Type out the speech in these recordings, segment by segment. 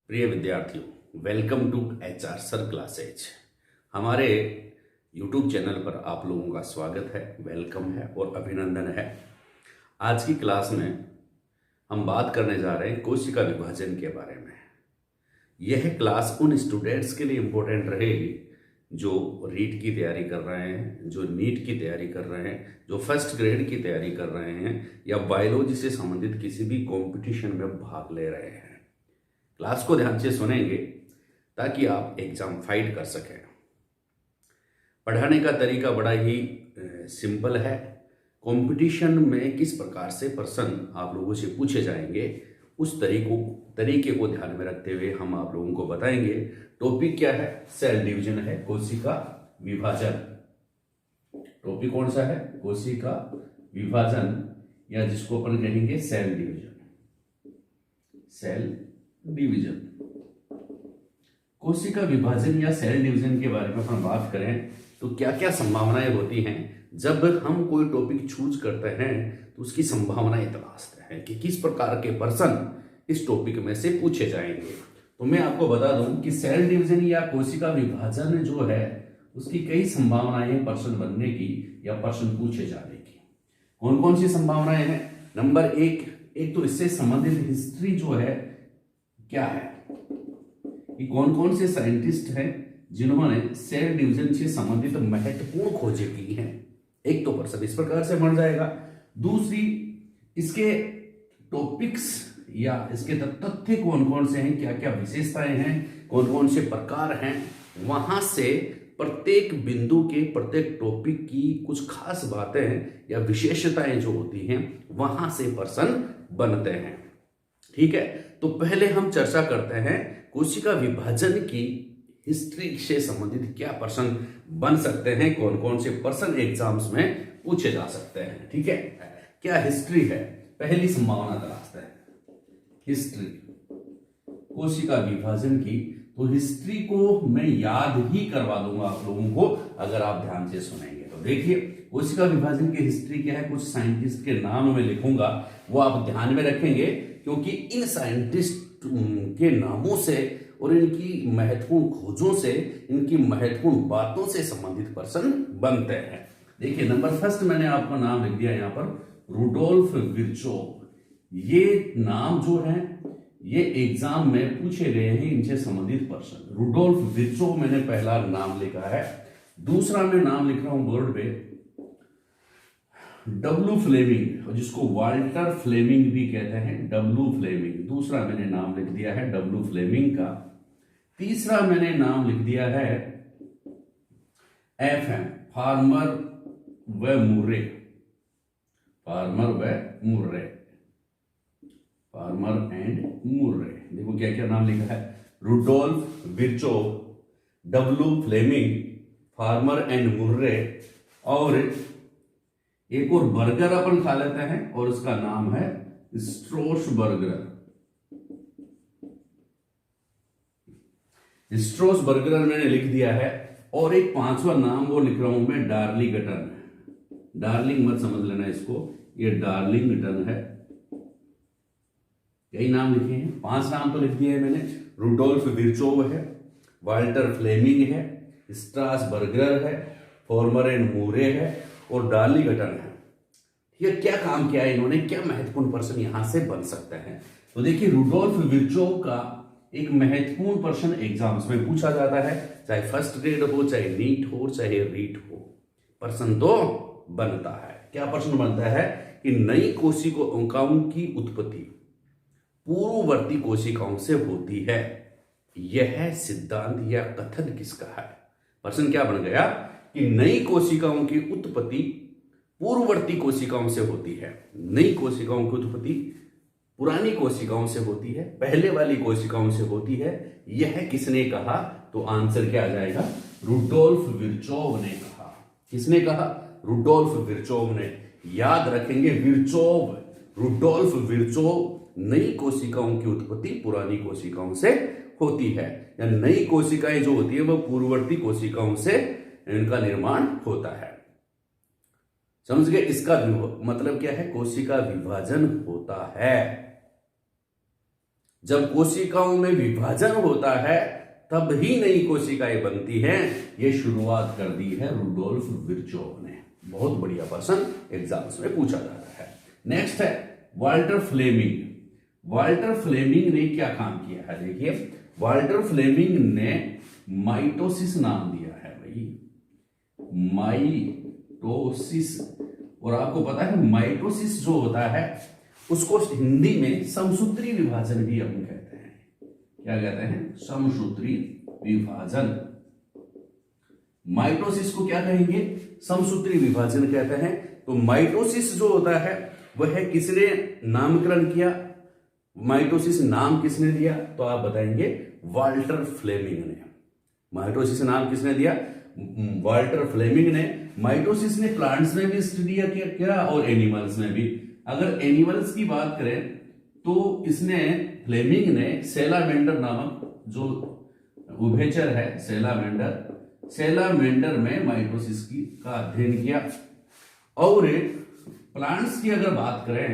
प्रिय विद्यार्थियों, welcome to HR sir classes. हमारे YouTube चैनल पर आप लोगों का स्वागत है, वेलकम है और अभिनंदन है। आज की क्लास में हम बात करने जा रहे हैं कोशिका विभाजन के बारे में। यह क्लास उन स्टूडेंट्स के लिए इम्पोर्टेंट रहेगी जो रीट की तैयारी कर रहे हैं, जो नीट की तैयारी कर रहे हैं, जो फर्स्ट ग्रेड की तैयारी कर रहे हैं या बायोलॉजी से संबंधित किसी भी कंपटीशन में भाग ले रहे हैं। क्लास को ध्यान से सुनेंगे ताकि आप एग्जाम फाइट कर सकें। पढ़ाने का तरीका बड़ा ही सिंपल है। कंपटीशन में किस प्रकार से प्रश्न आप लोगों से पूछे जाएंगे उस तरीके को ध्यान में रखते हुए हम आप लोगों को बताएंगे। टॉपिक क्या है? सेल डिवीजन है, कोशिका विभाजन। टॉपिक कौन सा है? कोशिका विभाजन, या जिसको अपन कहेंगे सेल डिवीजन। सेल डिवीजन, कोशिका विभाजन या सेल डिवीजन के बारे में अपन बात करें तो क्या क्या संभावनाएं होती हैं। जब हम कोई टॉपिक चूज करते हैं तो उसकी संभावनाएं तलाशते हैं कि किस प्रकार के प्रश्न इस टॉपिक में से पूछे जाएंगे। तो मैं आपको बता दूं कि सेल डिवीजन या कोशिका विभाजन जो है उसकी कई संभावनाएं हैं प्रश्न बनने की या प्रश्न पूछे जाने की। कौन कौन सी संभावनाएं हैं? नंबर एक तो इससे संबंधित हिस्ट्री जो है क्या है, कि कौन कौन से साइंटिस्ट हैं जिन्होंने सेल डिवीजन से संबंधित महत्वपूर्ण खोजें की हैं। एक तो प्रश्न इस प्रकार से बन जाएगा। दूसरी, इसके टॉपिक्स या इसके तथ्य कौन कौन से हैं, क्या क्या विशेषताएं हैं, कौन कौन से प्रकार हैं, वहां से प्रत्येक बिंदु के प्रत्येक टॉपिक की कुछ खास बातें या विशेषताएं जो होती हैं वहां से प्रश्न बनते हैं। ठीक है, तो पहले हम चर्चा करते हैं कोशिका विभाजन की हिस्ट्री से संबंधित क्या प्रश्न बन सकते हैं, कौन कौन से प्रश्न एग्जाम्स में पूछे जा सकते हैं। ठीक है, क्या हिस्ट्री है? पहली संभावना तलाशते हैं हिस्ट्री कोशिका विभाजन की। तो हिस्ट्री को मैं याद ही करवा दूंगा आप लोगों को अगर आप ध्यान से सुनेंगे। तो देखिए, कोशिका विभाजन की हिस्ट्री क्या है, कुछ साइंटिस्ट के नाम में लिखूंगा, वो आप ध्यान में रखेंगे क्योंकि इन साइंटिस्ट के नामों से और इनकी महत्वपूर्ण खोजों से, इनकी महत्वपूर्ण बातों से संबंधित प्रश्न बनते हैं। देखिए, नंबर फर्स्ट मैंने आपका नाम लिख दिया यहां पर, रुडोल्फ विर्चोव। ये नाम जो है ये एग्जाम में पूछे गए हैं, इनसे संबंधित प्रश्न। रुडोल्फ विर्चोव मैंने पहला नाम लिखा है। दूसरा मैं नाम लिख रहा हूं बोर्ड पे, डब्ल्यू फ्लेमिंग, जिसको वाल्टर फ्लेमिंग भी कहते हैं, डब्ल्यू फ्लेमिंग। दूसरा मैंने नाम लिख दिया है डब्ल्यू फ्लेमिंग का। तीसरा मैंने नाम लिख दिया है FM, फार्मर व मुर्रे। फार्मर व मुर्रे, फार्मर एंड मुर्रे। देखो क्या क्या नाम लिखा है, Rudolf Virchow, W Flemming, Farmer and Moore, और एक और बर्गर अपन खा लेते हैं और उसका नाम है स्ट्रोसबर्गर। स्ट्रोसबर्गर मैंने लिख दिया है। और एक पांचवा नाम वो लिख रहा हूं मैं, डार्लिंगटन। डार्लिंग मत समझ लेना इसको, ये डार्लिंगटन है। कई नाम लिखे हैं, 5 नाम तो लिख दिए हैं मैंने। रुडोल्फ विर्चोव है, वाल्टर फ्लेमिंग है, स्ट्रासबर्गर है, फॉर्मर एंड मूरे है और डार्लिंगटन है। ये क्या काम किया है इन्होंने, क्या महत्वपूर्ण प्रश्न यहां से बन सकते हैं? तो देखिए, रुडोल्फ विर्चोव का एक महत्वपूर्ण प्रश्न एग्जाम्स में पूछा जाता है, चाहे फर्स्ट ग्रेड हो, चाहे नीट हो, चाहे रीट हो, प्रश्न तो बनता है। क्या प्रश्न बनता है कि नई कोशिकाओं की उत्पत्ति पूर्ववर्ती कोशिकाओं से होती है, यह सिद्धांत या कथन किसका है? प्रश्न क्या बन गया कि नई कोशिकाओं की उत्पत्ति पूर्ववर्ती कोशिकाओं से होती है। नई कोशिकाओं की उत्पत्ति पुरानी कोशिकाओं से होती है, पहले वाली कोशिकाओं से होती है, यह किसने कहा? तो आंसर क्या आ जाएगा? रुडोल्फ विर्चोव ने कहा। किसने कहा? रुडोल्फ विर्चोव ने। याद रखेंगे, विर्चोव, रुडोल्फ विर्चोव। नई कोशिकाओं की उत्पत्ति पुरानी कोशिकाओं से होती है, या नई कोशिकाएं जो होती है वह पूर्ववर्ती कोशिकाओं से इनका निर्माण होता है। समझ गए? इसका मतलब क्या है? कोशिका विभाजन होता है जब कोशिकाओं में विभाजन होता है तब ही नई कोशिकाएं बनती हैं। ये शुरुआत कर दी है रुडोल्फ विर्चोव ने। बहुत बढ़िया क्वेश्चन एग्जाम्स में पूछा जाता है। नेक्स्ट है वाल्टर फ्लेमिंग। वाल्टर फ्लेमिंग ने क्या काम किया है? देखिए, वाल्टर फ्लेमिंग ने माइटोसिस नाम दिया है भाई, माइटोसिस। और आपको पता है माइटोसिस जो होता है उसको हिंदी में समसूत्री विभाजन भी हम कहते हैं। क्या कहते हैं? समसूत्री विभाजन। माइटोसिस को क्या कहेंगे? समसूत्री विभाजन कहते हैं। तो माइटोसिस जो होता है वह किसने नामकरण किया? माइटोसिस नाम किसने दिया? तो आप बताएंगे वाल्टर फ्लेमिंग ने। माइटोसिस नाम किसने दिया? वाल्टर फ्लेमिंग ने। माइटोसिस ने प्लांट्स में भी स्टडी किया और एनिमल्स में भी। अगर एनिमल्स की बात करें तो इसने फ्लेमिंग ने सैलामेंडर नामक जो उभयचर है, सैलामेंडर में माइटोसिस का अध्ययन किया। और प्लांट्स की अगर बात करें,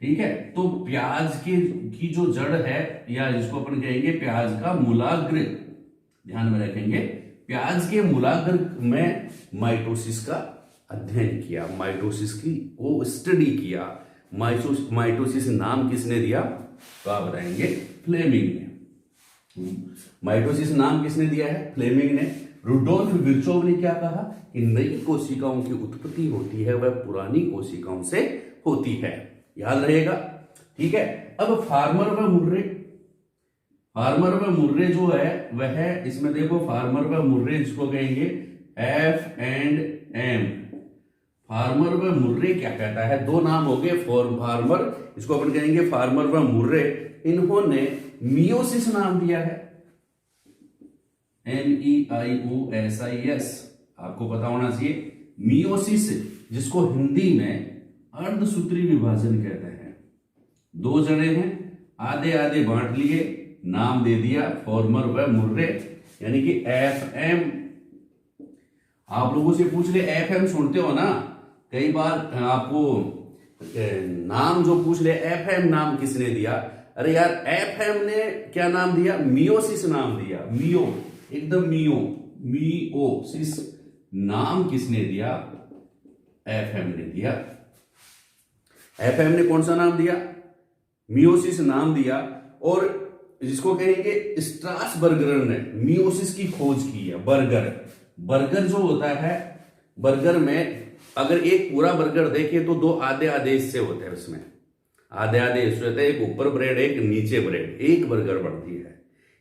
ठीक है, तो प्याज की जो जड़ है या जिसको अपन कहेंगे प्याज का मूलाग्र, ध्यान में रखेंगे, प्याज के मूलाग्र में माइटोसिस का अध्ययन किया, माइटोसिस की को स्टडी किया। माइटोसिस नाम किसने दिया? तो आप बताएंगे फ्लेमिंग ने। माइटोसिस नाम किसने दिया है? फ्लेमिंग ने। रुडोल्फ विर्चोव ने क्या कहा कि नई कोशिकाओं की उत्पत्ति होती है वह पुरानी कोशिकाओं से होती है। याद रहेगा, ठीक है। अब फार्मर व मुर्रे, फार्मर व मुर्रे जो है वह, इसमें देखो फार्मर व मुर्रे जिसको कहेंगे F&M। फार्मर व मुर्रे क्या कहता है? दो नाम हो गए, फार्मर, इसको अपन कहेंगे फार्मर व मुर्रे। इन्होंने मियोसिस नाम दिया है, MEIOSIS, आपको पता होना चाहिए। मियोसिस जिसको हिंदी में अर्धसूत्री विभाजन कहते हैं। दो जने हैं, आधे आधे बांट लिए, नाम दे दिया फार्मर व मुर्रे, यानी कि FM। आप लोगों से पूछ ले, FM सुनते हो ना कई बार, आपको नाम जो पूछ ले FM नाम किसने दिया? अरे यार, FM ने क्या नाम दिया? मियोसिस नाम दिया। मियो, एकदम मियोसिस नाम किसने दिया? FM ने दिया। FM ने कौन सा नाम दिया? मियोसिस नाम दिया। और जिसको कहेंगे स्ट्रासबर्गर ने मियोसिस की खोज की है। बर्गर जो होता है, बर्गर में अगर एक पूरा बर्गर देखें तो दो आधे आधे हिस्से होते हैं, उसमें आधे आधे हिस्से होते हैं, एक ऊपर ब्रेड एक नीचे ब्रेड, एक बर्गर बनती है।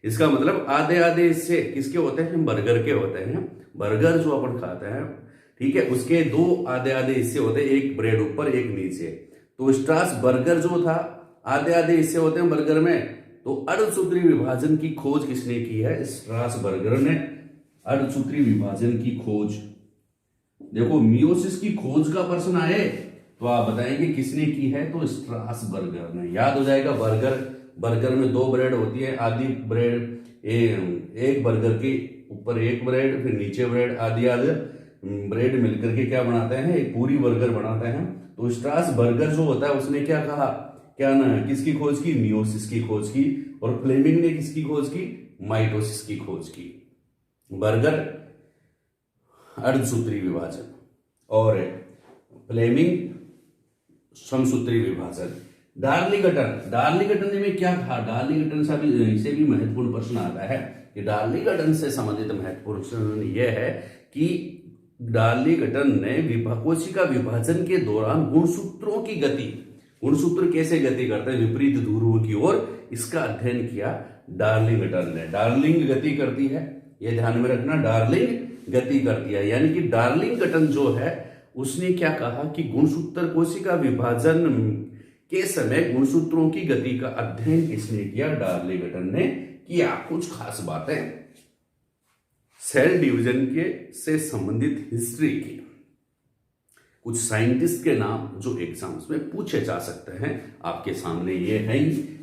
इसका मतलब आधे आधे हिस्से किसके होते हैं? बर्गर के होते हैं। बर्गर जो अपन खाते हैं, ठीक है, उसके दो आधे आधे हिस्से होते हैं, एक ब्रेड ऊपर एक नीचे। तो स्ट्रासबर्गर जो था, आधे आधे हिस्से होते हैं बर्गर में। तो अर्धसूत्री विभाजन की खोज किसने की है? स्ट्रासबर्गर ने अर्धसूत्री विभाजन की खोज। देखो, मियोसिस की खोज का प्रश्न आए तो आप बताएंगे किसने की है? तो स्ट्रासबर्गर ने। याद हो जाएगा, बर्गर में दो ब्रेड होती है, आधी ब्रेड एक बर्गर के ऊपर एक ब्रेड, फिर नीचे ब्रेड, आधी आधे ब्रेड मिलकर के क्या बनाते हैं? एक पूरी बर्गर बनाते हैं। तो स्ट्रासबर्गर जो होता है उसने क्या कहा, क्या ना, किसकी खोज की? मियोसिस की खोज की। और फ्लेमिंग ने किसकी खोज की? माइटोसिस की खोज की। बर्गर अर्धसूत्री विभाजन और फ्लेमिंग समसूत्री विभाजन। डार्लिंगटन में क्या कहा? डार्लिंगटन से भी महत्वपूर्ण प्रश्न आता है कि डार्लिंगटन से संबंधित महत्वपूर्ण प्रश्न यह है कि डार्लिंगटन ने कोशिका विभाजन के दौरान गुणसूत्रों की गति, गुणसूत्र कैसे गति करते हैं विपरीत ध्रुवों की ओर, इसका अध्ययन किया डार्लिंगटन ने। डार्लिंग गति करती है, यह ध्यान में रखना, डार्लिंग गति करती है। यानी कि डार्लिंगटन जो है उसने क्या कहा कि गुणसूत्र, कोशिका विभाजन के समय गुणसूत्रों की गति का अध्ययन किसने किया? डार्लिंगटन ने किया। कुछ खास बातें सेल डिवीजन के से संबंधित हिस्ट्री की, कुछ साइंटिस्ट के नाम जो एग्जाम्स में पूछे जा सकते हैं आपके सामने ये हैं।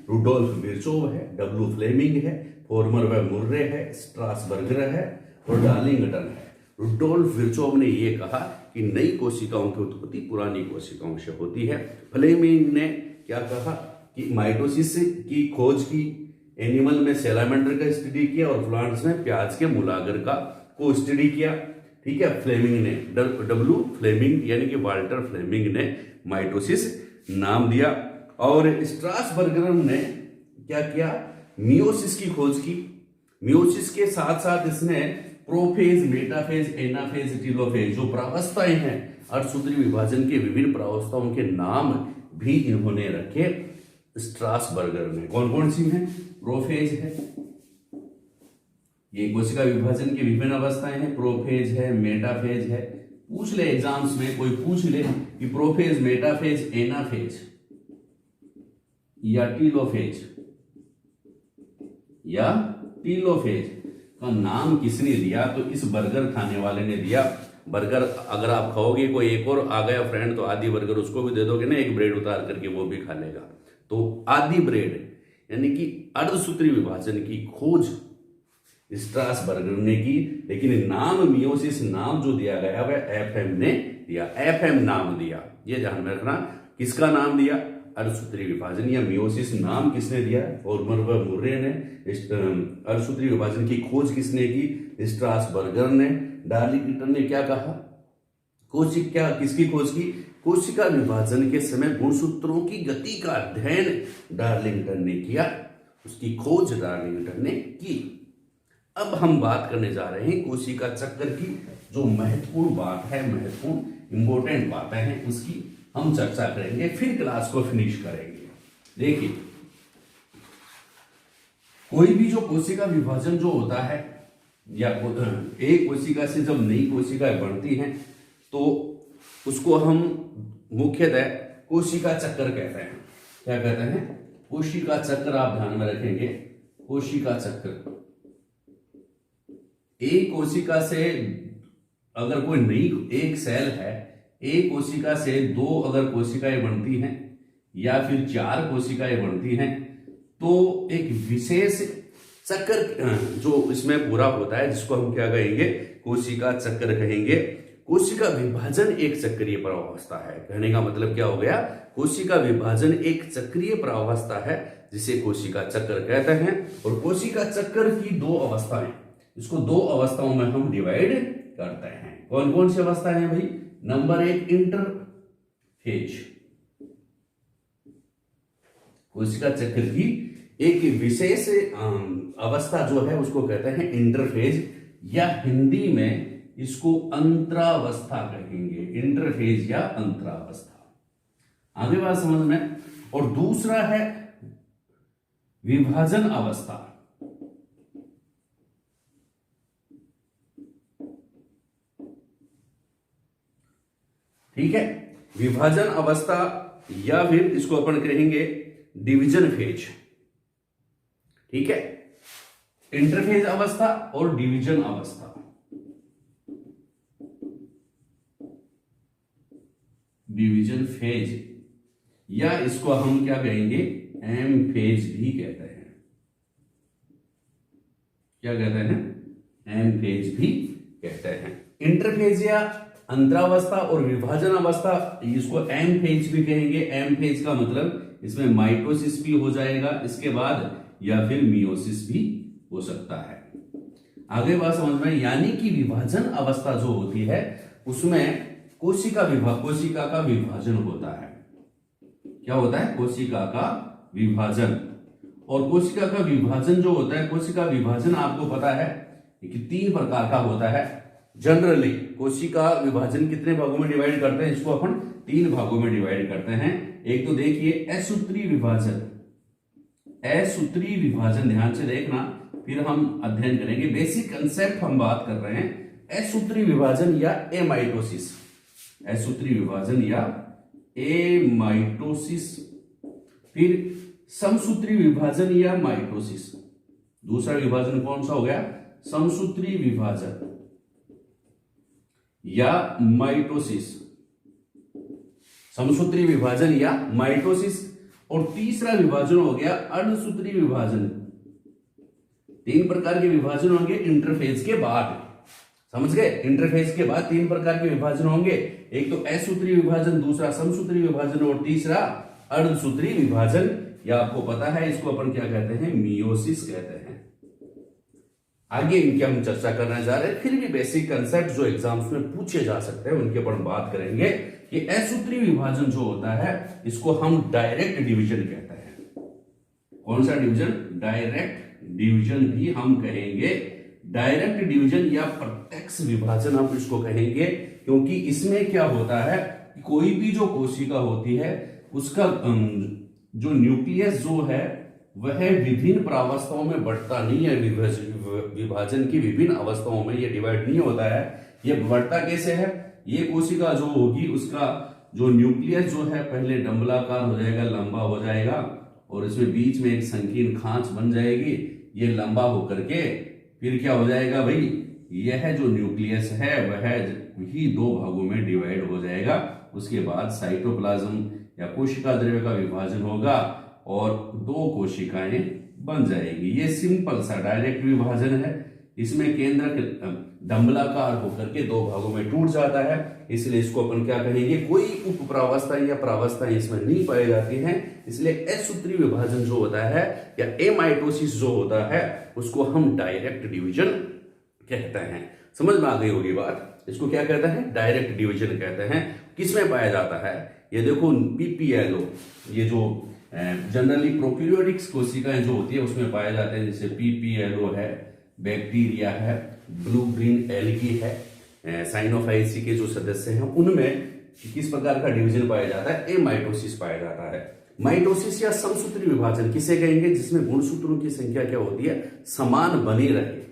रुडोल्फ विर्चोव है, डब्ल्यू फ्लेमिंग है, फार्मर व मुर्रे है, स्ट्रासबर्गर है और डार्लिंगटन है। रुडोल्फ विर्चोव ने यह कहा कि नई कोशिकाओं की उत्पत्ति पुरानी कोशिकाओं से होती है। फ्लेमिंग ने क्या कहा? कि माइटोसिस की खोज की, एनिमल में सैलामेंडर का स्टडी किया और प्लांट्स में प्याज के मूलागर का को स्टडी किया। ठीक है, फ्लेमिंग ने डब्ल्यू फ्लेमिंग यानी कि वाल्टर फ्लेमिंग ने माइटोसिस नाम दिया। और स्ट्रासबर्गर ने क्या किया, मियोसिस की खोज की। मियोसिस के साथ साथ इसने प्रोफेज, मेटाफेज, एनाफेज, टीलोफेज जो प्रावस्थाएं हैं, अर्धसूत्री विभाजन के विभिन्न प्रावस्थाओं के नाम भी इन्होंने रखे स्ट्रासबर्गर ने। कौन कौन सी हैं? प्रोफेज है, ये कोशिका विभाजन की विभिन्न अवस्थाएं हैं, प्रोफेज है, मेटाफेज है। पूछ ले एग्जाम्स में, कोई पूछ ले कि प्रोफेज, मेटाफेज, एनाफेज या टीलोफेज का नाम किसने दिया? तो इस बर्गर खाने वाले ने दिया। बर्गर अगर आप खाओगे, कोई एक और आ गया फ्रेंड तो आदि बर्गर उसको भी दे दोगे ना, एक ब्रेड उतार करके, वो भी खा लेगा। तो आदि ब्रेड यानी कि अर्धसूत्री विभाजन की खोज स्ट्रासबर्गर ने की, लेकिन नाम मियोसिस नाम जो दिया गया वह एफएम ने दिया, एफएम नाम दिया। ये ध्यान में रखना, किसका नाम दिया? अर्धसूत्री विभाजन या मियोसिस नाम किसने दिया? फॉर्मर व मुर्रे ने। अर्धसूत्री विभाजन की खोज किसने की? स्ट्रासबर्गर ने। डार्लिंगटन ने क्या कहा? कोशिका किसकी खोज की? कोशिका विभाजन के समय गुणसूत्रों की गति का अध्ययन डार्लिंगटन ने किया, उसकी खोज डार्लिंगटन ने की। अब हम बात करने जा रहे हैं कोशिका चक्र की, जो महत्वपूर्ण बात है, महत्वपूर्ण इंपॉर्टेंट बातें हैं, उसकी हम चर्चा करेंगे, फिर क्लास को फिनिश करेंगे। देखिए, कोई भी जो कोशिका विभाजन जो होता है, या एक कोशिका से जब नई कोशिकाएं बनती हैं तो उसको हम मुख्यतः कोशिका चक्र कहते हैं। क्या कहते हैं? कोशिका चक्र। आप ध्यान में रखेंगे, कोशिका चक्र। एक कोशिका से अगर कोई नई एक सेल है, एक कोशिका से दो अगर कोशिकाएं बनती हैं या फिर चार कोशिकाएं बनती हैं, तो एक विशेष चक्र जो इसमें पूरा होता है, जिसको हम क्या कहेंगे? कोशिका चक्र कहेंगे। कोशिका विभाजन एक चक्रीय प्रवावस्था है। कहने का मतलब क्या हो गया? कोशिका विभाजन एक चक्रीय प्रवावस्था है, जिसे कोशिका चक्र कहते हैं। और कोशिका चक्र की दो अवस्थाएं, इसको दो अवस्थाओं में हम डिवाइड करते हैं। कौन कौन सी अवस्थाएं हैं भाई? नंबर एक, इंटरफेज। कोशिका चक्र की एक विशेष अवस्था जो है उसको कहते हैं इंटरफेज, या हिंदी में इसको अंतरावस्था कहेंगे। इंटरफेज या अंतरावस्था। आगे बात समझ में। और दूसरा है विभाजन अवस्था। ठीक है, विभाजन अवस्था, या फिर इसको अपन कहेंगे डिवीजन फेज। ठीक है, इंटरफेज अवस्था और डिवीजन अवस्था। डिवीजन फेज, या इसको हम क्या कहेंगे? एम फेज भी कहते हैं। क्या कहते हैं? एम फेज भी कहते हैं। इंटरफेज या अंतरावस्था और विभाजन अवस्था, इसको एम फेज भी कहेंगे। एम फेज का मतलब इसमें माइटोसिस भी हो जाएगा इसके बाद, या फिर मियोसिस भी हो सकता है। आगे बात समझ में। यानी कि विभाजन अवस्था जो होती है उसमें कोशिका का विभाजन होता है। क्या होता है? कोशिका का विभाजन। और कोशिका का विभाजन जो होता है, कोशिका विभाजन आपको पता है कि तीन प्रकार का होता है। जनरली कोशिका विभाजन कितने भागों में डिवाइड करते हैं? इसको अपन तीन भागों में डिवाइड करते हैं। एक तो देखिए असूत्री विभाजन। असूत्री विभाजन ध्यान से देखना, फिर हम अध्ययन करेंगे। बेसिक कंसेप्ट हम बात कर रहे हैं। असूत्री विभाजन या एमाइटोसिस। असूत्री विभाजन या एमाइटोसिस। फिर समसूत्री विभाजन या माइटोसिस। दूसरा विभाजन कौन सा हो गया? समसूत्री विभाजन या माइटोसिस। समसूत्री विभाजन या माइटोसिस। और तीसरा विभाजन हो गया अर्धसूत्री विभाजन। तीन प्रकार के विभाजन होंगे इंटरफेज के बाद। समझ गए? इंटरफेज के बाद तीन प्रकार के विभाजन होंगे। एक तो असूत्री विभाजन, दूसरा समसूत्री विभाजन और तीसरा अर्धसूत्री विभाजन। या आपको पता है इसको अपन क्या कहते हैं, मियोसिस कहते हैं। आगे इनकी हम चर्चा करने जा रहे हैं, फिर भी बेसिक कंसेप्ट जो एग्जाम्स में पूछे जा सकते हैं उनके ऊपर बात करेंगे कि असूत्री विभाजन जो होता है इसको हम डायरेक्ट डिवीजन कहते हैं। कौन सा डिवीजन, डायरेक्ट डिवीजन भी हम कहेंगे, डायरेक्ट डिवीजन या प्रत्यक्ष विभाजन हम इसको कहेंगे, क्योंकि इसमें क्या होता है, कोई भी जो कोशिका होती है उसका जो न्यूक्लियस जो है वह विभिन्न प्रावस्थाओं में बढ़ता नहीं है, विभाजन की विभिन्न अवस्थाओं में ये डिवाइड नहीं होता है। ये बढ़ता कैसे है, ये कोशिका जो होगी उसका जो न्यूक्लियस जो है पहले डंबलाकार हो जाएगा, लंबा हो जाएगा, और इसमें बीच में एक संकीर्ण खांच बन जाएगी, ये लंबा होकर के फिर क्या हो जाएगा भाई, यह जो न्यूक्लियस है वह ही दो भागों में डिवाइड हो जाएगा। उसके बाद साइटोप्लाज्म या कोशिका द्रव्य का विभाजन होगा और दो कोशिकाएं बन जाएगी। ये सिंपल सा डायरेक्ट विभाजन है। इसमें केंद्र डंबलाकार होकर के दो भागों में टूट जाता है, इसलिए इसको अपन क्या कहेंगे, कोई उप प्रावस्था या प्रावस्था इसमें नहीं पाई जाती है, इसलिए असूत्री विभाजन जो होता है या एमाइटोसिस जो होता है उसको हम डायरेक्ट डिवीजन कहते हैं। समझ में आ गई होगी बात, इसको क्या कहते हैं, डायरेक्ट डिवीजन कहते हैं। किसमें पाया जाता है, ये देखो पीपीएलओ, ये जो जनरली प्रोकैरियोटिक कोशिकाएं जो होती है उसमें पाए जाते हैं, जैसे पीपीएलओ है, बैक्टीरिया है, ब्लू ग्रीन एल्गी है, साइनोफाइसी के जो सदस्य हैं उनमें किस प्रकार का डिवीजन पाया जाता है, एमाइटोसिस पाया जाता है। माइटोसिस या समसूत्री विभाजन किसे कहेंगे, जिसमें गुणसूत्रों की संख्या क्या होती है, समान बनी रहे,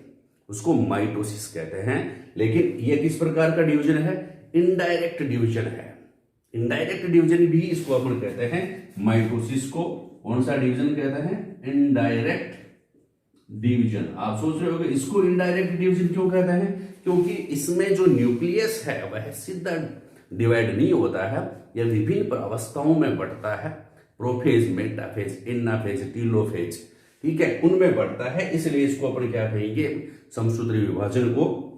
उसको माइटोसिस कहते हैं। लेकिन यह किस प्रकार का डिवीजन है, इनडायरेक्ट डिवीजन है। इनडायरेक्ट डिवीजन भी इसको अपन कहते हैं, माइटोसिस को कौन सा डिवीजन कहते हैं, इनडायरेक्ट डिवीजन। आप सोच रहे होंगे इसको इनडायरेक्ट डिवीजन क्यों कहते हैं, क्योंकि इसमें जो न्यूक्लियस है वह सीधा डिवाइड नहीं होता है, यह विभिन्न अवस्थाओं में बढ़ता है, प्रोफेज, मेटाफेज, एनाफेज, टीलोफेज, ठीक है, उनमें बढ़ता है, इसलिए इसको अपन क्या कहेंगे, समसूत्री विभाजन को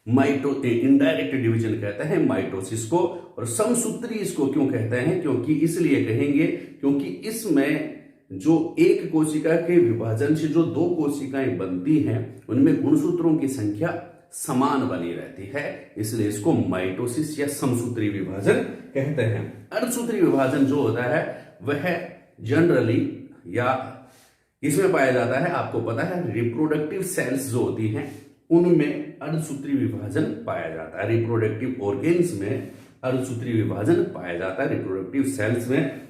इनडायरेक्ट डिवीजन कहते हैं माइटोसिस को। और समसूत्री इसको क्यों कहते हैं, क्योंकि इसलिए कहेंगे क्योंकि इसमें जो एक कोशिका के विभाजन से जो दो कोशिकाएं बनती हैं उनमें गुणसूत्रों की संख्या समान बनी रहती है, इसलिए इसको माइटोसिस या समसूत्री विभाजन कहते हैं। अर्धसूत्री विभाजन जो होता है वह जनरली या इसमें पाया जाता है, आपको पता है रिप्रोडक्टिव सेल्स जो होती हैं उनमें अर्धसूत्री विभाजन पाया जाता है। रिप्रोडक्टिव ऑर्गेन्स में अर्धसूत्री विभाजन पाया जाता है। रिप्रोडक्टिव सेल्स में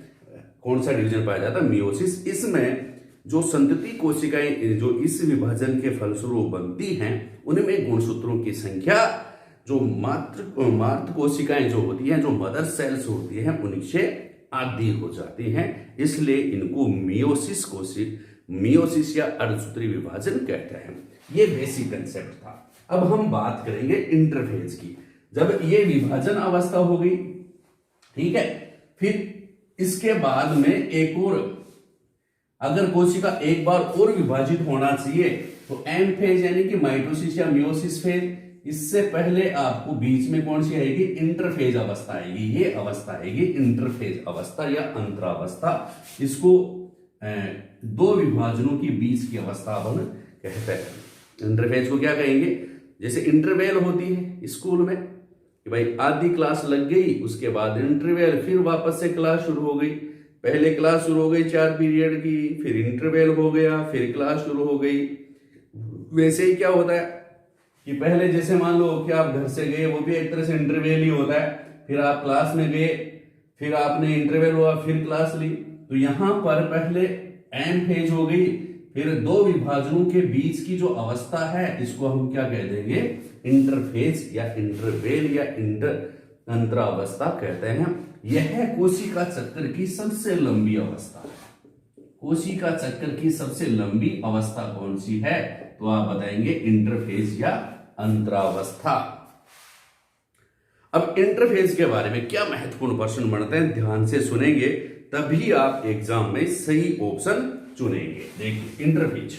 कौन सा डिवीजन पाया जाता है, मियोसिस। इसमें जो संतति कोशिकाएं जो इस विभाजन के फलस्वरूप बनती हैं उनमें गुणसूत्रों की संख्या जो मातृ कोशिकाएं जो होती हैं, जो मदर सेल्स होती हैं, उनसे आधी हो जाती हैं, इसलिए इनको मियोसिस या अर्धसूत्री विभाजन कहते हैं। ये बेसिक कंसेप्ट था। अब हम बात करेंगे इंटरफेज की। जब ये विभाजन अवस्था हो गई, ठीक है, फिर इसके बाद में एक और, अगर कोशिका एक बार और विभाजित होना चाहिए तो एम फेज यानी कि माइटोसिस या मियोसिस फेज, इससे पहले आपको बीच में कौन सी आएगी, इंटरफेज अवस्था आएगी। ये अवस्था आएगी इंटरफेज अवस्था या अंतरावस्था। इसको दो विभाजनों के बीच की अवस्था अपन कहते हैं। इंटरफेज को क्या कहेंगे, जैसे इंटरवेल होती है स्कूल में कि भाई आधी क्लास लग गई, उसके बाद इंटरवेल, फिर वापस से क्लास शुरू हो गई। पहले क्लास शुरू हो गई 4 पीरियड की, फिर इंटरवेल हो गया, फिर क्लास शुरू हो गई। वैसे ही क्या होता है कि पहले जैसे मान लो कि आप घर से गए, वो भी एक तरह से इंटरवेल ही होता है, फिर आप क्लास में गए, फिर आपने इंटरवेल हुआ, फिर क्लास ली। तो यहां पर पहले एम फेज हो गई, फिर दो विभाजनों के बीच की जो अवस्था है इसको हम क्या कह देंगे, इंटरफेज या इंटरवेल या अंतरावस्था कहते हैं। यह कोशिका चक्र की सबसे लंबी अवस्था है। कोशिका चक्र की सबसे लंबी अवस्था कौन सी है, तो आप बताएंगे इंटरफेज या अंतरावस्था। अब इंटरफेज के बारे में क्या महत्वपूर्ण प्रश्न बनते हैं, ध्यान से सुनेंगे तभी आप एग्जाम में सही ऑप्शन चुनेंगे। देखिए इंटरफेज,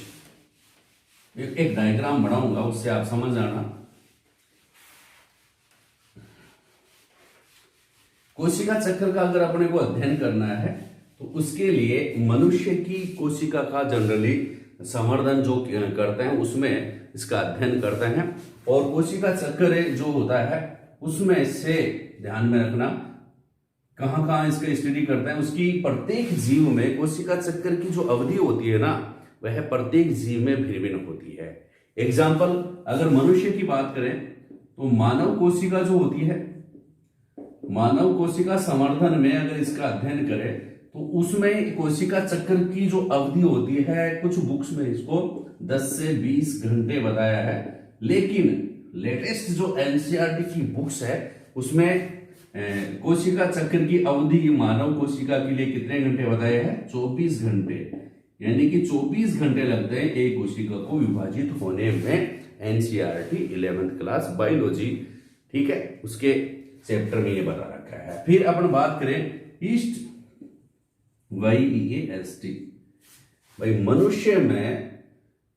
एक डायग्राम बनाऊंगा उससे आप समझ आना। कोशिका चक्र का अगर अपने को अध्ययन करना है तो उसके लिए मनुष्य की कोशिका का जनरली संवर्धन जो करते हैं उसमें इसका अध्ययन करते हैं। और कोशिका चक्र जो होता है उसमें से ध्यान में रखना कहां कहां इसका स्टडी करते हैं, उसकी प्रत्येक जीव में कोशिका चक्र की जो अवधि होती है ना वह प्रत्येक जीव में भिन्न भिन्न होती है। एग्जाम्पल अगर मनुष्य की बात करें तो मानव कोशिका जो होती है, मानव कोशिका संवर्धन में अगर इसका अध्ययन करें तो उसमें कोशिका चक्र की जो अवधि होती है कुछ बुक्स में इसको 10 से 20 घंटे बताया है, लेकिन लेटेस्ट जो एनसीईआरटी की बुक्स है उसमें कोशिका चक्र की अवधि मानव कोशिका के लिए कितने घंटे बताए हैं, 24 घंटे। यानी कि 24 घंटे लगते हैं एक कोशिका को विभाजित होने में। एनसीईआरटी 11th क्लास बायोलॉजी, ठीक है, उसके चैप्टर में ये बता रखा है। फिर अपन बात करें ईस्ट YEAST, भाई मनुष्य में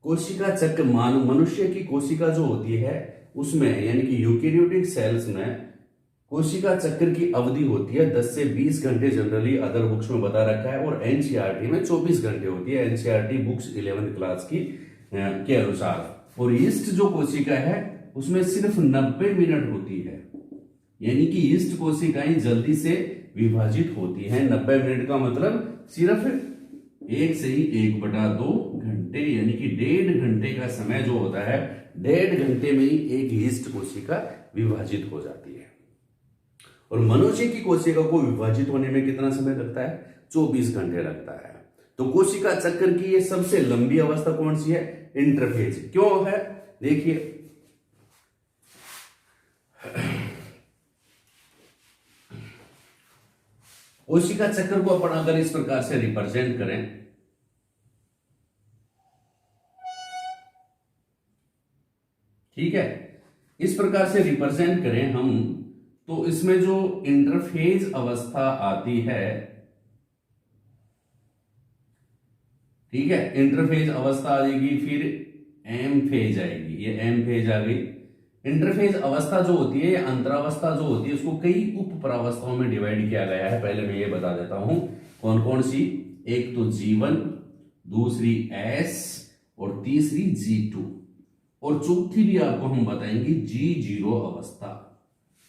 कोशिका चक्र मनुष्य की कोशिका जो होती है उसमें यानी कि यूकेरियोटिक सेल्स में कोशिका चक्र की अवधि होती है 10 से 20 घंटे, जनरली अदर बुक्स में बता रखा है, और एनसीईआरटी में 24 घंटे होती है, एनसीईआरटी बुक्स 11th क्लास की के अनुसार। और ईस्ट जो कोशिका है उसमें सिर्फ 90 मिनट होती है, यानी कि ईस्ट कोशिकाएं जल्दी से विभाजित होती हैं। 90 मिनट का मतलब सिर्फ 1 से ही 1/2 घंटे, यानी कि 1.5 घंटे का समय जो होता है 1.5 घंटे में ही एक ईस्ट कोशिका विभाजित हो जाती है। और मनुष्य की कोशिका को विभाजित होने में कितना समय लगता है, 24 घंटे लगता है। तो कोशिका चक्र की ये सबसे लंबी अवस्था कौन सी है, इंटरफेज। क्यों है, देखिए कोशिका चक्र को अपन अगर इस प्रकार से रिप्रेजेंट करें, ठीक है, इस प्रकार से रिप्रेजेंट करें हम, तो इसमें जो इंटरफेज अवस्था आती है, ठीक है, इंटरफेज अवस्था आ जाएगी, फिर एम फेज आएगी, ये एम फेज आ गई। इंटरफेज अवस्था जो होती है या अंतरावस्था जो होती है उसको कई उप प्रावस्थाओं में डिवाइड किया गया है। पहले मैं ये बता देता हूं कौन कौन सी, एक तो G1, दूसरी S और तीसरी G2, और चौथी भी आपको हम बताएंगे G0 अवस्था।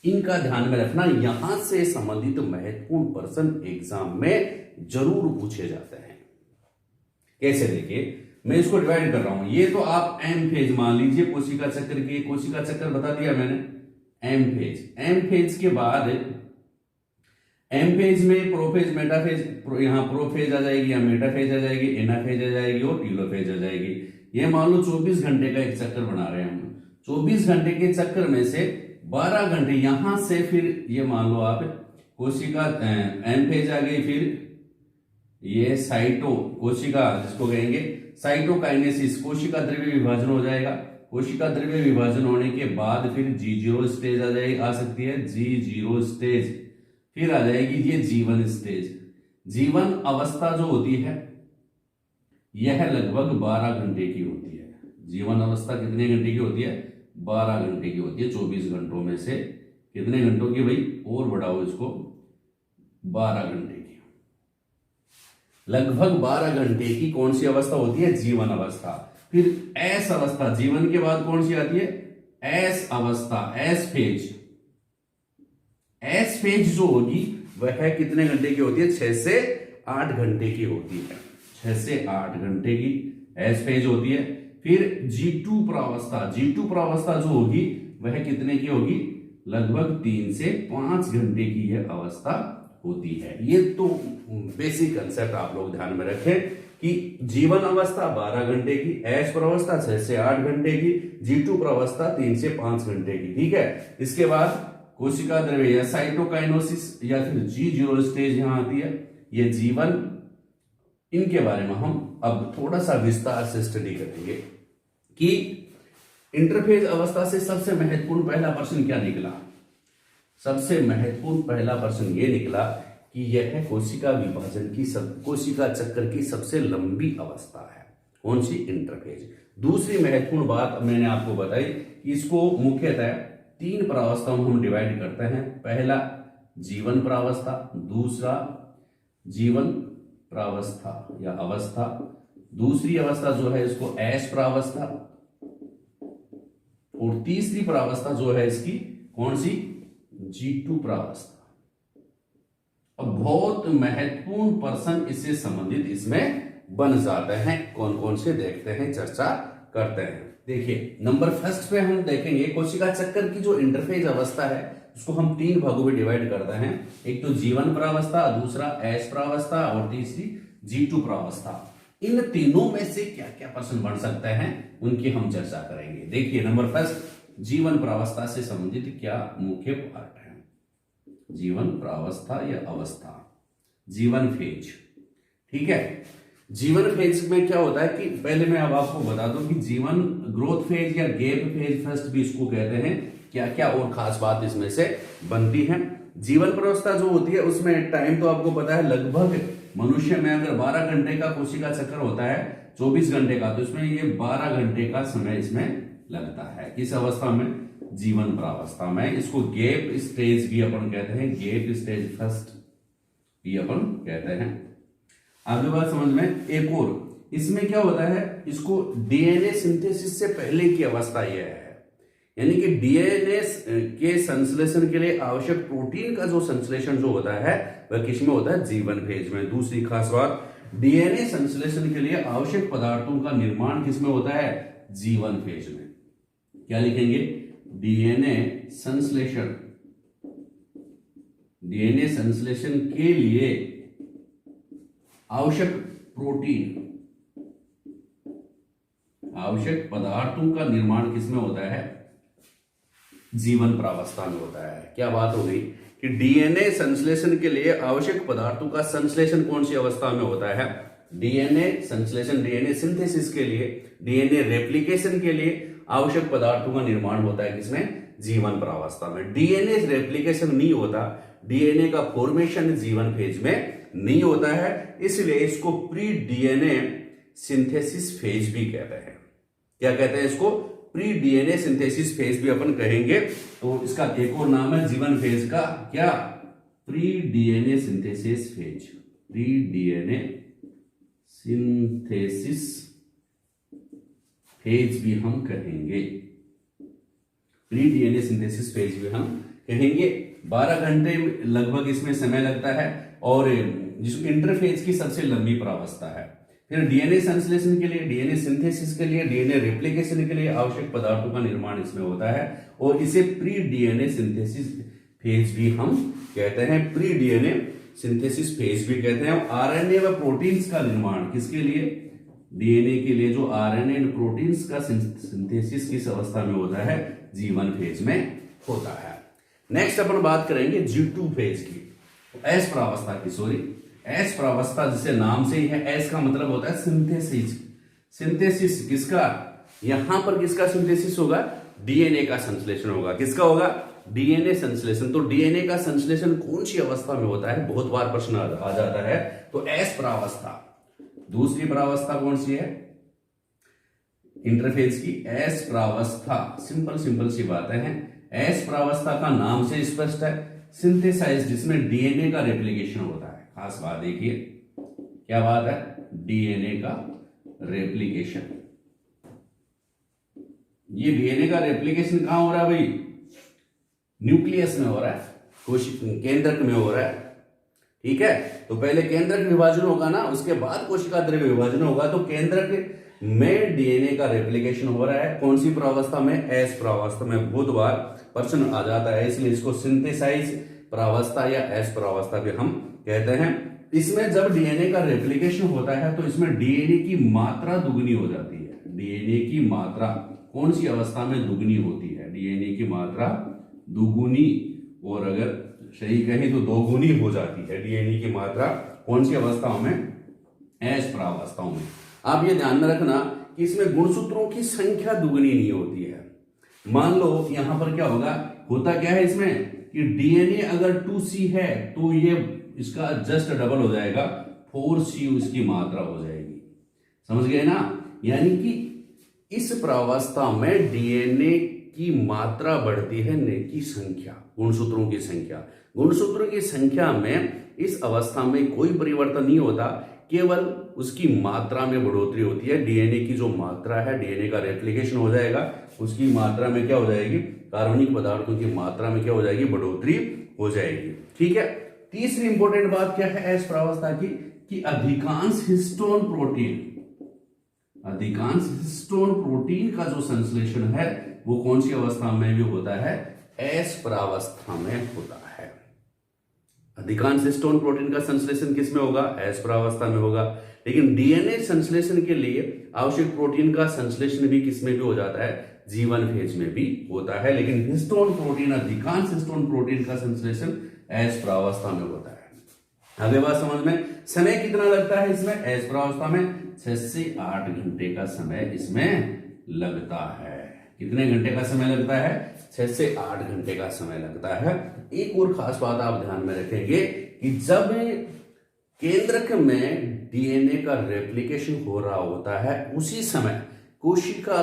इनका ध्यान में रखना, यहां से संबंधित महत्वपूर्ण प्रश्न एग्जाम में जरूर पूछे जाते हैं। कैसे, देखिए मैं इसको डिवाइड कर रहा हूं, ये तो आप एम फेज मान लीजिए, कोशिका चक्र की कोशिका चक्र बता दिया मैंने, एम फेज। एम फेज के बाद एम फेज में प्रोफेज, मेटाफेज, यहां प्रोफेज आ जाएगी या मेटाफेज आ जाएगी, एनाफेज आ जाएगी और टीलोफेज आ जाएगी। ये मान लो 24 घंटे का एक चक्कर बना रहे हैं हम। 24 घंटे के चक्कर में से 12 घंटे यहां से, फिर ये मान लो आप कोशिका एम फेज आ गई, फिर ये साइटो कोशिका जिसको कहेंगे साइटोकाइनेसिस, कोशिका द्रव्य विभाजन हो जाएगा। कोशिका द्रव्य विभाजन होने के बाद फिर G0 स्टेज आ जाएगी, आ सकती है G0 स्टेज, फिर आ जाएगी ये G1 स्टेज। G1 अवस्था जो होती है यह लगभग 12 घंटे की होती है। G1 अवस्था कितने घंटे की होती है, 12 घंटे की होती है। 24 घंटों में से कितने घंटों की भाई, और बढ़ाओ इसको, 12 घंटे की, लगभग 12 घंटे की कौन सी अवस्था होती है, G1 अवस्था। फिर S अवस्था, G1 के बाद कौन सी आती है, S अवस्था, S फेज। S फेज जो होगी वह कितने घंटे की होती है, 6 से 8 घंटे की होती है। 6 से 8 घंटे की S फेज होती है। फिर G2 प्रावस्था, G2 प्रावस्था जो होगी वह कितने की होगी, लगभग 3 से 5 घंटे की यह अवस्था होती है। ये तो बेसिक कंसेप्ट आप लोग ध्यान में रखें कि G1 अवस्था 12 घंटे की, S प्रावस्था 6 से 8 घंटे की, G2 प्रावस्था 3 से 5 घंटे की, ठीक है। इसके बाद कोशिका द्रव्य या साइटोकाइनोसिस या फिर G0 स्टेज यहां आती है, ये G1। इनके बारे में हम अब थोड़ा सा विस्तार से स्टडी करेंगे कि इंटरफेज अवस्था से सबसे महत्वपूर्ण पहला प्रश्न क्या निकला। सबसे महत्वपूर्ण पहला प्रश्न ये निकला कि यह कोशिका विभाजन की कोशिका चक्र की सबसे लंबी अवस्था है, कौन सी, इंटरफेज। दूसरी महत्वपूर्ण बात मैंने आपको बताई कि इसको मुख्यतः 3 प्रावस्थाओं में हम डिवाइड करते हैं। पहला G1 प्रावस्था, दूसरा G1 प्रावस्था या अवस्था। दूसरी अवस्था जो है इसको एस प्रावस्था, और तीसरी प्रावस्था जो है इसकी कौन सी, G2 प्रावस्था। अब बहुत महत्वपूर्ण पर्सन इससे संबंधित इसमें बन जाते हैं। कौन कौन से देखते हैं, चर्चा करते हैं। देखिए नंबर फर्स्ट पे हम देखेंगे कोशिका चक्कर की जो इंटरफेज अवस्था है उसको हम 3 भागों में डिवाइड करते हैं। एक तो G1 प्रावस्था, दूसरा एस प्रावस्था और तीसरी G2 प्रावस्था। इन तीनों में से क्या क्या पर्सन बन सकते हैं उनकी हम चर्चा करेंगे। देखिए नंबर फर्स्ट G1 प्रावस्था से संबंधित क्या मुख्य पार्ट है। जीवन प्रावस्था या अवस्था, जीवन फेज। ठीक है, जीवन फेज में क्या होता है कि पहले मैं अब आपको बता दूं कि जीवन ग्रोथ फेज या गैप फेज फर्स्ट भी इसको कहते हैं। क्या क्या और खास बात इसमें से बनती है। जीवन प्रावस्था जो होती है उसमें टाइम तो आपको पता है, लगभग मनुष्य में अगर 12 घंटे का कोशिका चक्कर होता है 24 घंटे का, तो इसमें ये 12 घंटे का समय इसमें लगता है। किस अवस्था में, जीवन प्रावस्था में। इसको गैप स्टेज भी अपन कहते हैं, गैप स्टेज फर्स्ट भी अपन कहते हैं। आगे बात समझ में। एक और इसमें क्या होता है, इसको डीएनए सिंथेसिस से पहले की अवस्था यह है, यानी कि डीएनए के संश्लेषण के लिए आवश्यक प्रोटीन का जो संश्लेषण जो होता है वह किसमें होता है, जीवन फेज में। दूसरी खास बात, डीएनए संश्लेषण के लिए आवश्यक पदार्थों का निर्माण किसमें होता है, जीवन फेज में। क्या लिखेंगे, डीएनए संश्लेषण, डीएनए संश्लेषण के लिए आवश्यक प्रोटीन, आवश्यक पदार्थों का निर्माण किसमें होता है, जीवन प्रावस्था में होता है। क्या बात हो गई कि डीएनए संश्लेषण के लिए आवश्यक पदार्थों का संश्लेषण कौन सी अवस्था में होता है, डीएनए संश्लेषण, डीएनए सिंथेसिस के लिए, डीएनए रेप्लिकेशन के लिए आवश्यक पदार्थों का निर्माण होता है किसमें, जीवन प्रावस्था में। डीएनए रेप्लिकेशन नहीं होता, डीएनए का फॉर्मेशन जीवन फेज में नहीं होता है, इसलिए इसको प्री डीएनए सिंथेसिस फेज भी कहते हैं। क्या कहते हैं इसको, प्री डीएनए सिंथेसिस फेज भी अपन कहेंगे। तो इसका एक और नाम है जीवन फेज का, क्या, pre DNA synthesis phase, pre DNA synthesis phase भी हम कहेंगे, प्री डीएनए सिंथेसिस फेज भी हम कहेंगे। 12 घंटे लगभग इसमें समय लगता है, और जिसको इंटरफेज की सबसे लंबी प्रावस्था है। फिर डीएनए संश्लेषण के लिए, डीएनए सिंथेसिस के लिए, डीएनए रेप्लिकेशन के लिए आवश्यक पदार्थों का निर्माण इसमें होता है, और इसे प्री डीएनए सिंथेसिस फेज भी हम कहते हैं, प्री डीएनए सिंथेसिस फेज भी कहते हैं। आरएनए व प्रोटीन्स का निर्माण किसके लिए, डीएनए के लिए जो आरएनए एंड प्रोटीन्स का सिंथेसिस किस अवस्था में होता है, जीवन फेज में होता है। नेक्स्ट अपन बात करेंगे G2 फेज की, एस प्रावस्था की, सॉरी एस प्रावस्था, जिसे नाम से ही है, एस का मतलब होता है सिंथेसिस। सिंथेसिस किसका, यहां पर किसका सिंथेसिस होगा, डीएनए का संश्लेषण होगा। किसका होगा, डीएनए संश्लेषण। तो डीएनए का संश्लेषण कौन सी अवस्था में होता है, बहुत बार प्रश्न आ जाता है, तो एस प्रावस्था। दूसरी प्रावस्था कौन सी है, इंटरफेज की, एस प्रावस्था। सिंपल सी बातें हैं। एस प्रावस्था का नाम से स्पष्ट है, सिंथेसाइज, जिसमें डीएनए का रेप्लिकेशन होता है। खास बात देखिए, क्या बात है, डीएनए का रेप्लिकेशन। ये डीएनए का रेप्लिकेशन कहां हो रहा है भाई, न्यूक्लियस में हो रहा है, केंद्रक में हो रहा है। ठीक है, तो पहले केंद्रक विभाजन होगा ना, उसके बाद कोशिका द्रव्य विभाजन होगा। तो केंद्रक में डीएनए का रेप्लिकेशन हो रहा है, कौन सी प्रावस्था में, एस प्रावस्था में। बहुत बार प्रश्न आ जाता है, इसलिए इसको सिंथेसाइज प्रावस्था या एस प्रावस्था भी हम कहते हैं। इसमें जब डीएनए का रेप्लिकेशन होता है तो इसमें डीएनए की मात्रा दुगनी हो जाती है। डीएनए की मात्रा कौन सी अवस्था में दुगनी होती है, डीएनए की मात्रा दुगुनी, और अगर सही कहें तो दोगुनी हो जाती है डीएनए की मात्रा, कौन सी अवस्थाओं में, एस प्रावस्थाओं में। आप ये ध्यान में रखना कि इसमें गुणसूत्रों की संख्या दुगनी नहीं होती है। मान लो यहां पर क्या होता क्या है इसमें कि डीएनए अगर 2C है तो ये इसका जस्ट डबल हो जाएगा, 4C इसकी मात्रा हो जाएगी। समझ गए ना, यानी कि इस प्रावस्था में डीएनए की मात्रा बढ़ती है, न की संख्या, गुणसूत्रों की संख्या। गुणसूत्रों की संख्या में इस अवस्था में कोई परिवर्तन नहीं होता, केवल उसकी मात्रा में बढ़ोतरी होती है। डीएनए की जो मात्रा है, डीएनए का रेप्लिकेशन हो जाएगा, उसकी मात्रा में क्या हो जाएगी, कार्बनिक पदार्थों की मात्रा में क्या हो जाएगी, बढ़ोतरी हो जाएगी। ठीक है। तीसरी इंपॉर्टेंट बात क्या है एस प्रावस्था की, कि अधिकांश हिस्टोन प्रोटीन का जो संश्लेषण है वो कौन सी अवस्था में भी होता है, एस प्रावस्था में होता है। अधिकांश हिस्टोन प्रोटीन का संश्लेषण किस में होगा, एस प्रावस्था में होगा। लेकिन डीएनए संश्लेषण के लिए आवश्यक प्रोटीन का संश्लेषण भी किस में भी हो जाता है, G1 फेज में भी होता है। लेकिन हिस्टोन प्रोटीन, अधिकांश हिस्टोन प्रोटीन का संश्लेषण एस प्रावस्था में होता है। आगे बात समझ में, समय कितना लगता है इसमें, एस प्रावस्था में 6 से 8 घंटे का समय इसमें लगता है। कितने घंटे का समय लगता है, 6 से 8 घंटे का समय लगता है। एक और खास बात आप ध्यान में रखेंगे कि जब केंद्रक में डीएनए का रेप्लिकेशन हो रहा होता है, उसी समय कोशिका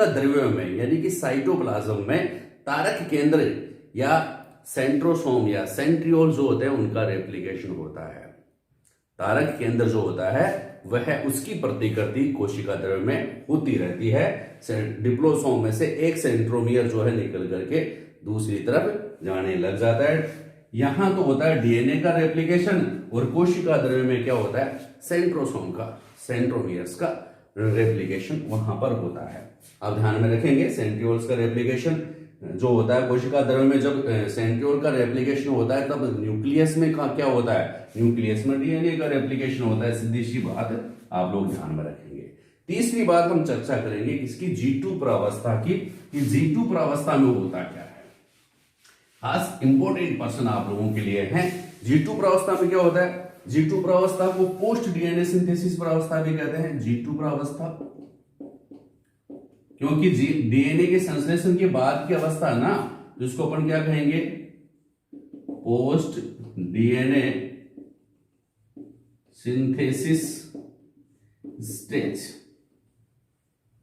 द्रव्य में यानी कि साइटोप्लाज्म में तारक केंद्र या सेंट्रोसोम या सेंट्रियोल जो होते हैं उनका रेप्लिकेशन होता है। तारक केंद्र जो होता है वह उसकी प्रतिकृति कोशिका द्रव्य में होती रहती है। डिप्लोसोम में से एक सेंट्रोमियर जो है निकल करके दूसरी तरफ जाने लग जाता है। यहां तो होता है डीएनए का रेप्लिकेशन और कोशिका द्रव्य में क्या होता है, सेंट्रोसोम का, सेंट्रोमियर्स का रेप्लिकेशन वहां पर होता है। अब ध्यान में रखेंगे सेंट्रियोल्स का रेप्लिकेशन जो होता है कोशिका द्रव्य में, जब सेंट्रियोल का रेप्लिकेशन होता है तब न्यूक्लियस में क्या होता है, न्यूक्लियस में डीएनए का रेप्लिकेशन होता है। सीधी सी बात आप लोग ध्यान में रखेंगे। तीसरी बात हम चर्चा करेंगे इसकी G2 प्रावस्था की, कि G2 प्रावस्था में होता क्या है। खास इंपॉर्टेंट पर्सन आप लोगों के लिए है। G2 प्रावस्था में क्या होता है, G2 प्रावस्था को पोस्ट डीएनए सिंथेसिस प्रावस्था भी कहते हैं। G2 प्रावस्था क्योंकि डीएनए के संश्लेषण के बाद की अवस्था ना, जिसको अपन क्या कहेंगे, post DNA synthesis stage,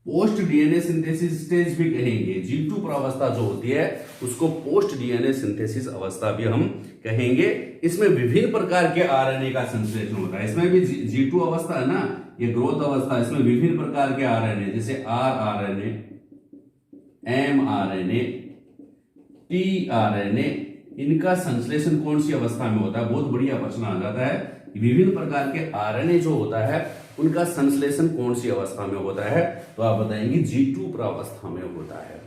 post DNA synthesis stage भी कहेंगे। G2 प्रावस्था जो होती है उसको पोस्ट डीएनए सिंथेसिस अवस्था भी हम कहेंगे। इसमें विभिन्न प्रकार के आरएनए का संश्लेषण होता है। इसमें भी G2 अवस्था है ना, ये ग्रोथ अवस्था, इसमें विभिन्न प्रकार के आरएनए जैसे आरआरएनए, एमआरएनए, टीआरएनए, इनका संश्लेषण कौन सी अवस्था में होता है। बहुत बढ़िया प्रश्न आ जाता है, विभिन्न प्रकार के आरएनए जो होता है उनका संश्लेषण कौन सी अवस्था में होता है, तो आप बताएंगे G2 प्रावस्था में होता है।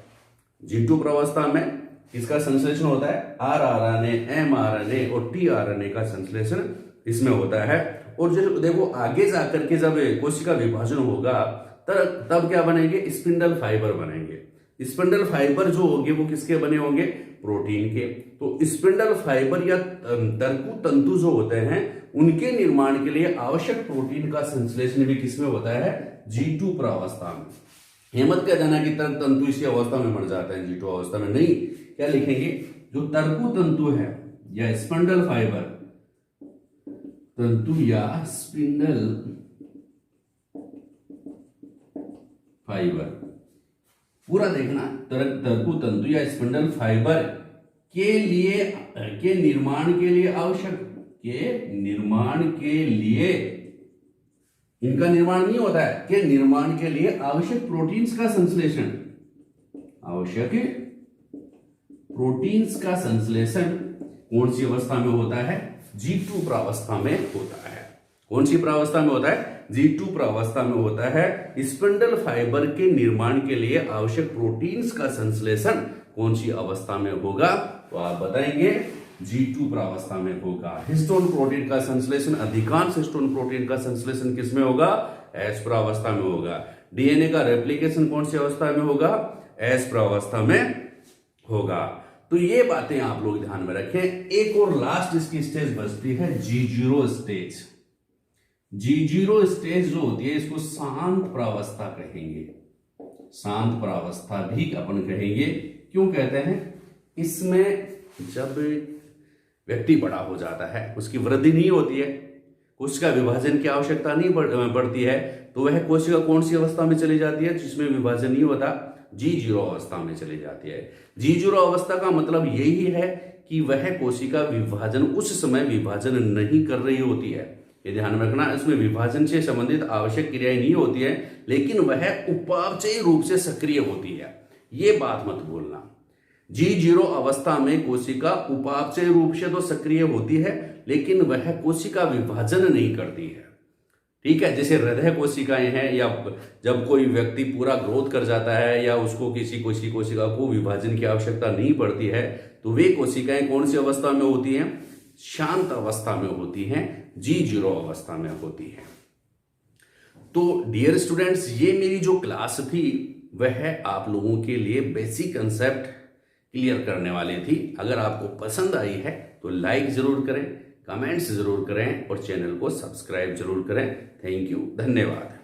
G2 प्रावस्था में इसका संश्लेषण होता है, आरआरएनए, एमआरएनए और टीआरएनए का संश्लेषण इसमें होता है। और जो देखो आगे जाकर के जब कोशिका विभाजन होगा तब क्या बनेंगे, स्पिंडल फाइबर बनेंगे। स्पिंडल फाइबर जो होंगे वो किसके बने होंगे, प्रोटीन के। तो स्पिंडल फाइबर या तर्कु तंतु जो होते हैं उनके निर्माण के लिए आवश्यक प्रोटीन का संश्लेषण भी किसमें होता है, G2 प्रावस्था में। ये मत कह देना कि तर्क तंतु इसी अवस्था में मर जाता है, G2 अवस्था में नहीं। क्या लिखेंगे, जो तर्कु तंतु है या स्पिंडल फाइबर तंतु या स्पिंडल फाइबर, पूरा देखना, तर्कु तंतु या स्पिंडल फाइबर के निर्माण के लिए आवश्यक, इनका निर्माण नहीं होता है, के निर्माण के लिए आवश्यक प्रोटीन्स का संश्लेषण, आवश्यक प्रोटीन्स का संश्लेषण कौन सी अवस्था में होता है, G2 प्रावस्था में होता है। कौन सी प्रावस्था में होता है, G2 प्रावस्था में होता है। स्पिंडल फाइबर के निर्माण के लिए आवश्यक प्रोटीन्स का संश्लेषण कौन सी अवस्था में होगा, तो आप बताएंगे G2 प्रावस्था में होगा। हिस्टोन प्रोटीन का संश्लेषण, अधिकांश हिस्टोन प्रोटीन का संश्लेषण किसमें होगा, एस प्रावस्था में होगा। डीएनए का रेप्लिकेशन कौन सी अवस्था में होगा, एस प्रावस्था में होगा। तो ये बातें आप लोग ध्यान में रखें। एक और लास्ट इसकी स्टेज बचती है G0 स्टेज। G0 स्टेज जो होती है इसको शांत प्रावस्था कहेंगे, शांत प्रावस्था भी अपन कहेंगे। क्यों कहते हैं, इसमें जब व्यक्ति बड़ा हो जाता है, उसकी वृद्धि नहीं होती है, कोशिका विभाजन की आवश्यकता नहीं पड़ती है, तो वह कोशिका कौन सी अवस्था में चली जाती है, जिसमें विभाजन नहीं होता, G0 अवस्था में चली जाती है। G0 अवस्था का मतलब यही है कि वह कोशिका विभाजन उस समय विभाजन नहीं कर रही होती है। ये ध्यान में रखना, इसमें विभाजन से संबंधित आवश्यक क्रियाएं नहीं होती है, लेकिन वह उपापचयी रूप से सक्रिय होती है। ये बात मत भूलना। G0 अवस्था में कोशिका उपापचयी रूप से तो सक्रिय होती है, लेकिन वह कोशिका विभाजन नहीं करती है। ठीक है, जैसे हृदय कोशिकाएं हैं, या जब कोई व्यक्ति पूरा ग्रोथ कर जाता है या उसको किसी कोशिका को विभाजन की आवश्यकता नहीं पड़ती है, तो वे कोशिकाएं कौन सी अवस्था में होती हैं? शांत अवस्था में होती हैं, G0 अवस्था में होती हैं। तो डियर स्टूडेंट्स, ये मेरी जो क्लास थी वह आप लोगों के लिए बेसिक कंसेप्ट क्लियर करने वाली थी। अगर आपको पसंद आई है तो लाइक जरूर करें, कमेंट्स जरूर करें और चैनल को सब्सक्राइब जरूर करें। थैंक यू, धन्यवाद।